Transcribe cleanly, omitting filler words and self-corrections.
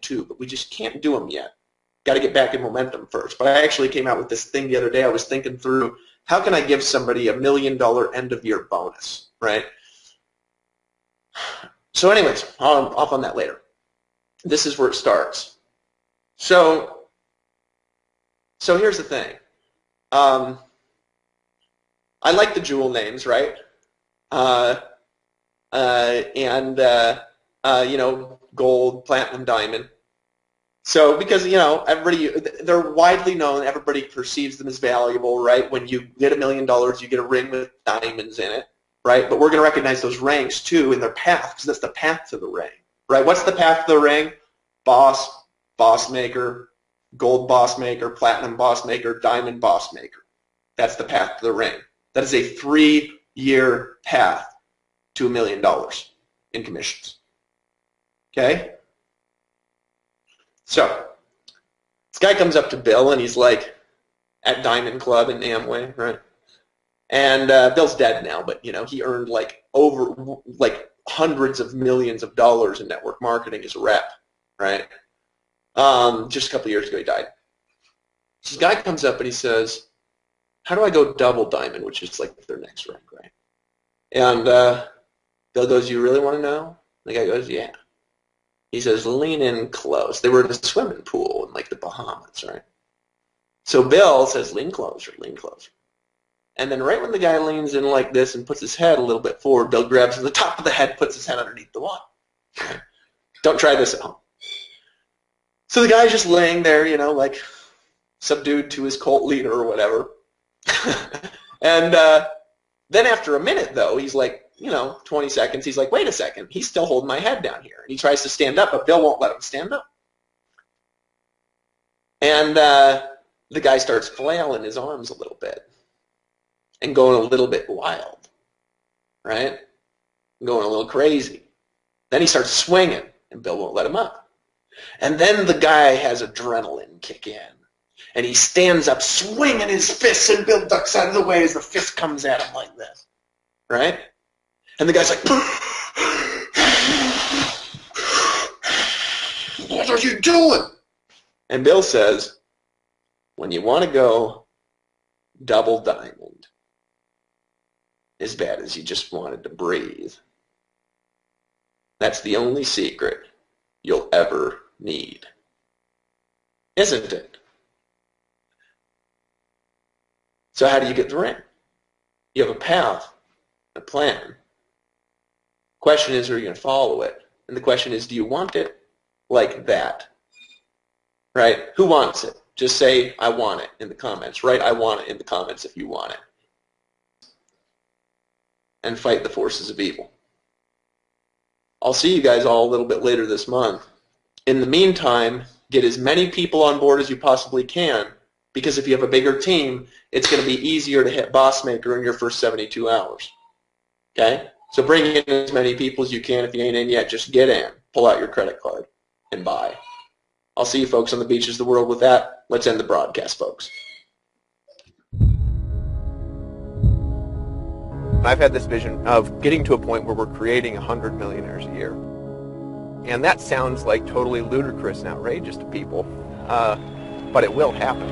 too, but we just can't do them yet. Got to get back in momentum first. But I actually came out with this thing the other day. I was thinking through, how can I give somebody $1 million end-of-year bonus, right? So anyways, off on that later. This is where it starts. So here's the thing. I like the jewel names, right? Gold, platinum, diamond. So because, they're widely known, everybody perceives them as valuable, right? When you get $1 million, you get a ring with diamonds in it, right? But we're going to recognize those ranks, too, in their path, because that's the path to the ring, right? What's the path to the ring? Boss, boss maker, gold boss maker, platinum boss maker, diamond boss maker. That's the path to the ring. That is a 3-year path to $1 million in commissions. Okay? So, this guy comes up to Bill, and he's like at Diamond Club in Amway, right? And Bill's dead now, but he earned over hundreds of millions of dollars in network marketing as a rep, right? Just a couple of years ago, he died. This guy comes up and he says, "How do I go double diamond?" Which is like their next rank, right? And Bill goes, "You really want to know?" The guy goes, "Yeah." He says, "Lean in close." They were in a swimming pool in the Bahamas, right? So Bill says, "Lean closer, lean closer." And then right when the guy leans in like this and puts his head a little bit forward, Bill grabs the top of the head, puts his head underneath the water. Right? Don't try this at home. So the guy's just laying there, subdued to his cult leader or whatever. And then after a minute, though, he's 20 seconds, he's like, "Wait a second, he's still holding my head down here." And he tries to stand up, but Bill won't let him stand up. And the guy starts flailing his arms a little bit and going a little bit wild, right? Going a little crazy. Then he starts swinging, and Bill won't let him up. And then the guy has adrenaline kick in. And he stands up swinging his fists, and Bill ducks out of the way as the fist comes at him like this, right? And the guy's like, "What are you doing?" And Bill says, "When you want to go double diamond, as bad as you just wanted to breathe, that's the only secret you'll ever need. Isn't it?" So how do you get the ring? You have a path, a plan. Question is, are you going to follow it? And the question is, do you want it like that? Right? Who wants it? Just say, "I want it" in the comments. Write, "I want it" in the comments if you want it. And fight the forces of evil. I'll see you guys all a little bit later this month. In the meantime, get as many people on board as you possibly can, because if you have a bigger team, it's going to be easier to hit boss maker in your first 72 hours. Okay? So bring in as many people as you can. If you ain't in yet, just get in. Pull out your credit card and buy. I'll see you folks on the beaches of the world with that. Let's end the broadcast, folks. I've had this vision of getting to a point where we're creating 100 millionaires a year. And that sounds like totally ludicrous and outrageous to people, but it will happen.